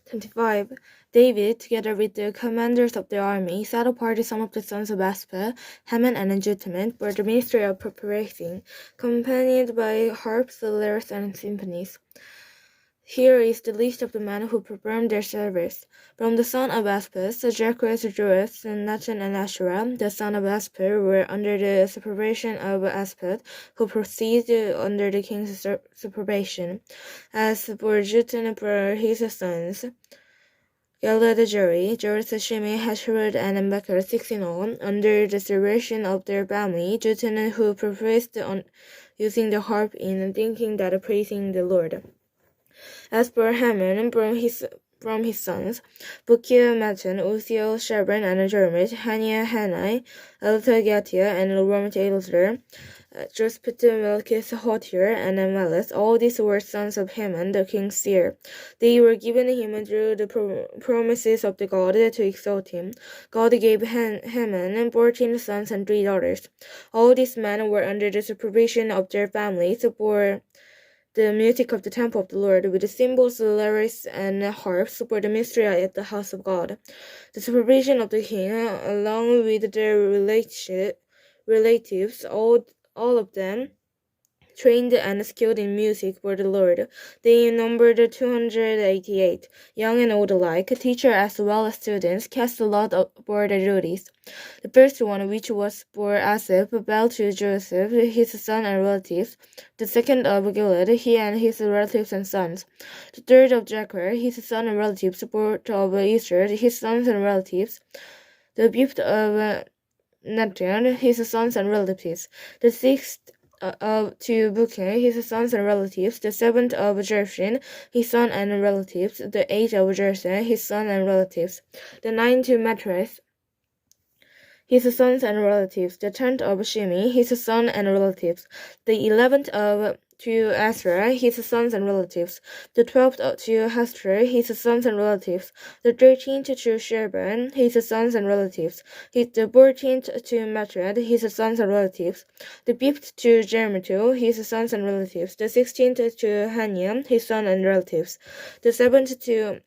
25. David, together with the commanders of the army, set apart some of the sons of Asaph, Heman, and Jeduthun, for the ministry of preparation, accompanied by harps, lyres, and symphonies. Here is the list of the men who performed their service. From the son of Asaph, Jacques, Joas, Nathan, and Asherah, the son of Asaph, were under the supervision of Asaph, who proceeded under the king's supervision. As for Jeduthun, for his sons, Gilad, Joas, Shimei, Hashirud, and Becher, 6 in all, under the supervision of their family, Jeduthun, who professed on using the harp in thinking that praising the Lord. As for Heman, from his sons, Bukiah, Matan, Uziel, Shebron, and Jermit, Haniah, Hanai, Eltagatia, and Romit Elazar, Jospit, Melchis, Hotir, and Melis, all these were sons of Heman, the king's seer. They were given him through the promises of the God to exalt him. God gave Heman 14 sons and 3 daughters. All these men were under the supervision of their families for the music of the temple of the Lord, with the cymbals, lyres, and harps for the ministry at the house of God. The supervision of the king, along with their relatives, all of them trained and skilled in music for the Lord. They numbered 288, young and old alike, teachers as well as students, cast a lot for their duties. The first one, which was for Asaph, fell to Joseph, his son and relatives. The second of Gilad, he and his relatives and sons. The third of Jacques, his son and relatives. The fourth of Easter, his sons and relatives. The fifth of Nathan, his sons and relatives. The sixth to Bukiah, his sons and relatives, the seventh of Jershin, his son and relatives, the eighth of Jersa, his son and relatives, the ninth to Matras, his sons and relatives, the 10th of Shimi, his son and relatives, the 11th of to Asra, his sons and relatives, the 12th to Hester, his sons and relatives, the 13th to Shebron, his sons and relatives, the 14th to Matrad, his sons and relatives, the 5th to Jermitu, his sons and relatives, the 16th to Haniam, his son and relatives, the 17th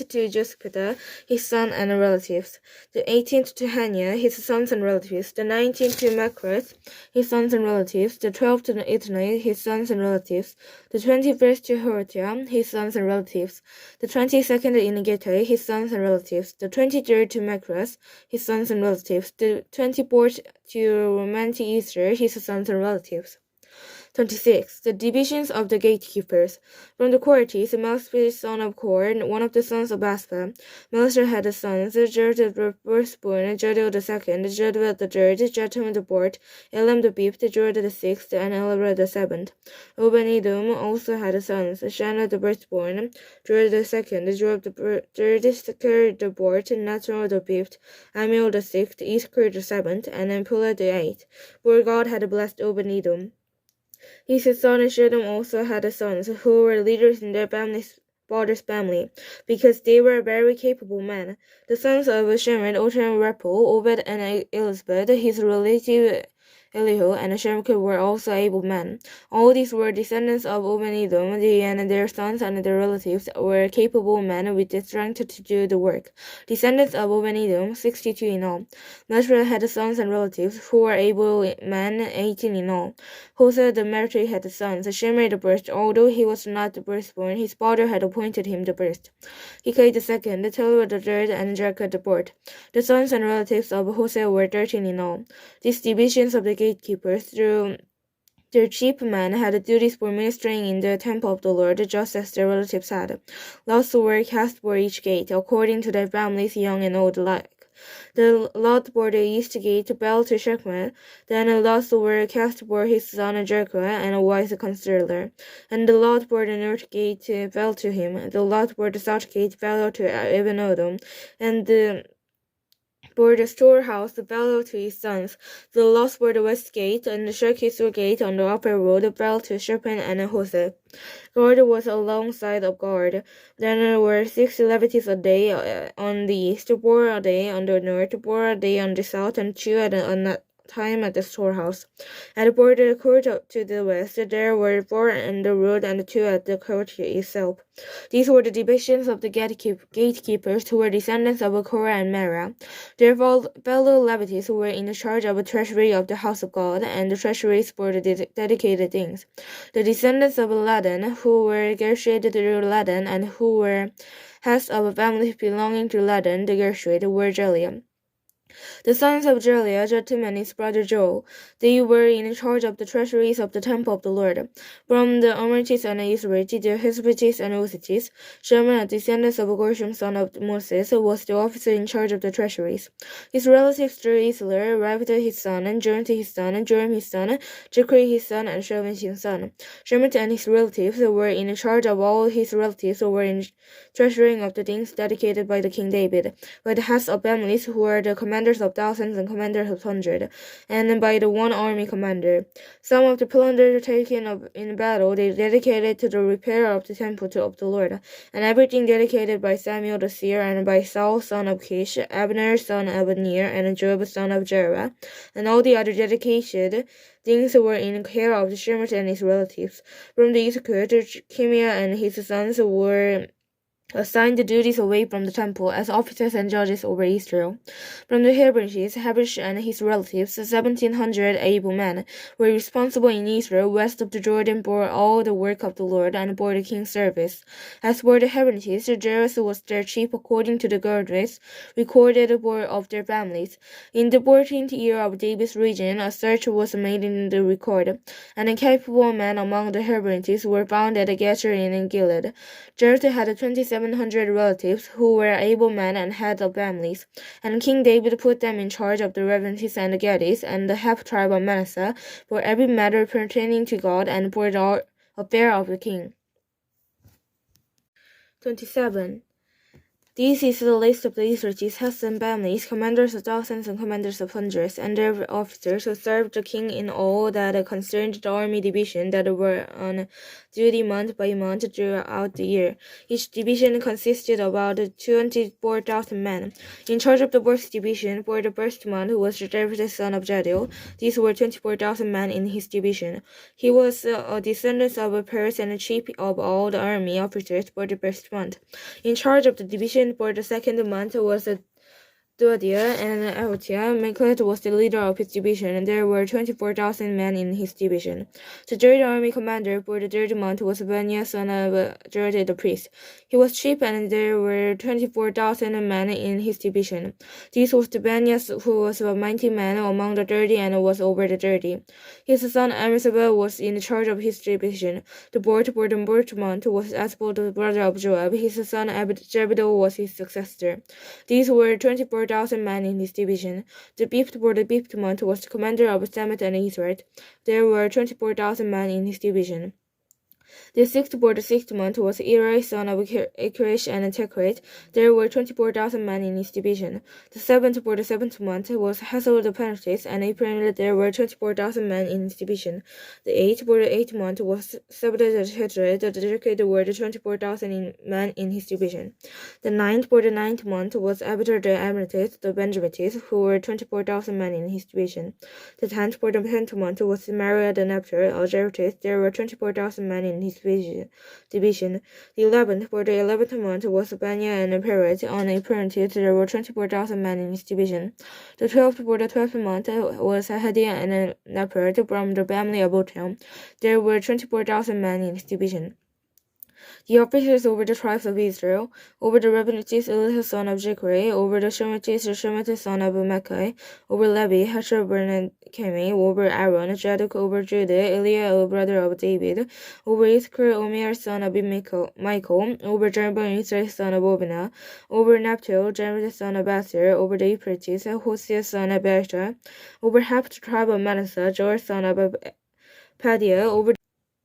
to Jospita, his son and relatives, the 18th to Hania, his sons and relatives, the 19th to Macros, his sons and relatives, the 12th to Itnai, his sons and relatives, the 21st to Horotiam, his sons and relatives, the 22nd in Geta, his sons and relatives, the 23rd to Macros, his sons and relatives, the 24th to Romanti Easter, his sons and relatives. 26. The divisions of the gatekeepers. From the Corates, Melchizedek, son of Kor, one of the sons of Asaph. Melchizedek had sons, Jerd the firstborn, Jediel the second, Jediel the third, Jetum the fourth, Elam the fifth, Jord the sixth, and Elabra the seventh. Obed-Edom also had sons, Shana the firstborn, Jord the second, Joab the third, Sekar the fourth, Nathan the fifth, Amiel the sixth, Iskar the seventh, and Ampula the eighth. For God had blessed Obed-Edom. His son Shedom also had sons, who were leaders in their father's family, because they were very capable men. The sons of Shemad, Otam, Repul, Obed, and Elizabeth, his relative Elihu, and Shemke were also able men. All these were descendants of Obed-Edom. They and their sons and their relatives were capable men with the strength to do the work. Descendants of Obed-Edom, 62 in all. Meshra had sons and relatives who were able men, 18 in all. Hosea the Merari had sons, Shimei the first, although he was not the firstborn, his father had appointed him the first. Hikai the second, Telua the third, and Jacob the fourth. The sons and relatives of Hosea were 13 in all. These divisions of the gatekeepers, through their chief men, had duties for ministering in the temple of the Lord, just as their relatives had. Lots were cast for each gate, according to their families, young and old alike. The lot for the east gate fell to Shechman. Then lots were cast for his son Jericho, and a wise counselor. And the lot for the north gate fell to him. The lot for the south gate fell to Ebenodom, and for the storehouse fell to his sons. The lots for the west gate and the Shekisur gate on the upper road fell to Shaphan and Hosea. Guard was alongside of guard. Then there were 6 levities a day on the east, 4 a day on the north, 4 a day on the south, and 2 at time at the storehouse. At the court to the west, there were 4 in the road and 2 at the court itself. These were the divisions of the gatekeepers, who were descendants of Korah and Merah. Their fellow Levites were in charge of the treasury of the house of God and the treasuries for the dedicated things. The descendants of Ladan, who were Gershite through Ladan, and who were heads of families belonging to Ladan the Gershite, were Jeliam. The sons of Jeliah, Jotham and his brother Joel, they were in charge of the treasuries of the temple of the Lord. From the Amorites and Israelites, the Hizbites and Uzites, Shema, descendants of Gershom, son of Moses, was the officer in charge of the treasuries. His relatives through Isler, Rabita his son, and Joram his son, and Joram his son, Jechri his son, and Shelvin his son. Shemit and his relatives were in charge of all his relatives who were in treasuring of the things dedicated by the King David, by the heads of families who were the commanders of thousands and commanders of hundreds, and by the one army commander. Some of the plunder taken in battle they dedicated to the repair of the temple of the Lord, and everything dedicated by Samuel the seer, and by Saul son of Kish, Abner son of Ner, and Joab son of Jerah, and all the other dedicated things were in care of the Shemit and his relatives. From the Issachar, Chimiah and his sons were assigned the duties away from the temple as officers and judges over Israel. From the Hebrides, Hebrish and his relatives, 1,700 able men, were responsible in Israel west of the Jordan for all the work of the Lord and for the king's service. As for the Hebrides, Jairus was their chief according to the graduates recorded of their families. In the 14th year of David's reign, a search was made in the record, and capable men among the Hebrides were found at Gezer in Gilead. Jairus had 2,700 relatives who were able men and heads of families, and King David put them in charge of the Reubenites and the Gadites and the half tribe of Manasseh for every matter pertaining to God and for the affair of the king. 27. This is the list of the Israelites, heads and families, commanders of thousands and commanders of hundreds, and their officers who served the king in all that concerned the army division that were on duty month by month throughout the year. Each division consisted of about 24,000 men. In charge of the works division for the first month was David the son of Jadiel. These were 24,000 men in his division. He was a descendant of Perez and chief of all the army officers for the first month. In charge of the division for the second month was Doadiah and Aotiah. Miklat was the leader of his division, and there were 24,000 men in his division. The third army commander for the third month was Benaiah son of Jehoiada the priest. He was chief, and there were 24,000 men in his division. This was the Benaiah who was a mighty man among the 30 and was over the 30. His son Amizabah was in charge of his division. The board for the fourth month was Asbel the brother of Joab. His son Jebediah was his successor. These were 24,000 men in his division. The fifth for the fifth month was the commander of Samath and Israel. There were 24,000 men in his division. The sixth for the sixth month was Eri son of Akish and Tekret. There were 24,000 men in his division. The seventh for the seventh month was Hazel the Penalties, and April there were 24,000 men in his division. The eighth for the eighth month was Sabbath the Hedred. The decade were the 24,000 men in his division. The ninth for the ninth month was Abitar the Amorites, the Benjamites, who were 24,000 men in his division. The tenth for the tenth month was Mariah the Naphtali, Algerites. There were 24,000 men in his division. The 11th for the 11th month was Benaiah and Perez. On April there were 24,000 men in his division. The 12th for the 12th month was Hadiah and Napert from the family of Otham. There were 24,000 men in his division. The officers over the tribes of Israel, over the Reubenites, Elihu son of Jechri, over the Shemitites, Shemaiah son of Machai, over Levi, Hashabon and Chemi, over Aaron, Zadok over Judah, Eliah, brother of David, over Issachar, Omer son of Michael, over Jeroboam, Israel son of Obinah, over Naphtali, Jeremiah son of Asir, over the Euphrates, Hosea son of Beersheba, over half the tribe of Manasseh, Joel son of Padiah, over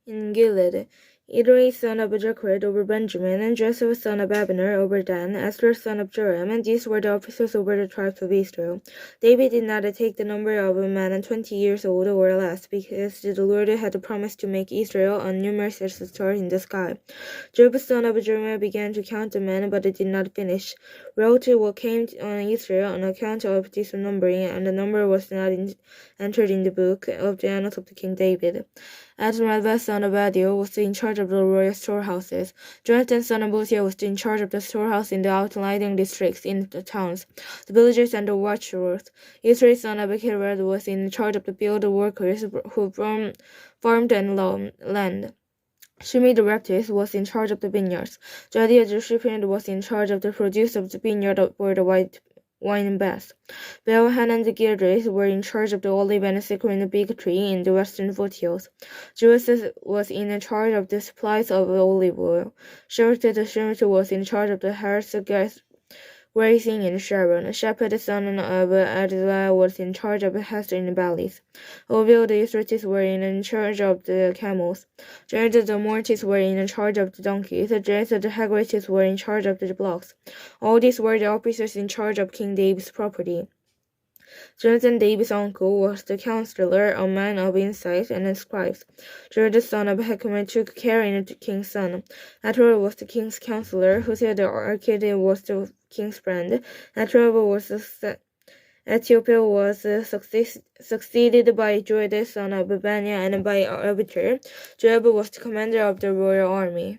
in Gilead. Idri son of Jacob over Benjamin, and Joseph son of Abner over Dan, Esther son of Joram, and these were the officers over the tribes of Israel. David did not take the number of a man 20 years old or less, because the Lord had promised to make Israel a numerous star in the sky. Job son of Jeremiah began to count the men, but it did not finish. Wrote what came on Israel on account of this numbering, and the number was not entered in the book of the annals of the King David. Adonai son of Adio was in charge of the royal storehouses. Jonathan son of Uzziah was in charge of the storehouse in the outlying districts in the towns, the villages and the watchworks. Israel son of Kerad was in charge of the field workers who farmed and land. Shimi the Baptist was in charge of the vineyards. Jadiah the shepherd was in charge of the produce of the vineyard for the wine baths. Belhan and the Gildres were in charge of the olive and cyclamen big tree in the western foothills. Joseph was in charge of the supplies of olive oil. Shepherd the shepherd was in charge of the herds grazing in Sharon. Shepherd the son of Adillah was in charge of Hester in the valleys. Obel the Israelites were in charge of the camels. Jared the Mortites were in charge of the donkeys. Jared the Hagrites were in charge of the blocks. All these were the officers in charge of King David's property. Jonathan David's uncle was the counselor, a man of insight and scribes. Jared the son of Hechman took care of the king's son. Atror was the king's counselor. Hosea the Archite was the king's friend. Atror was the Ethiopia was succeeded by Joed the son of Baniah and by Abiathar. Joab was the commander of the royal army.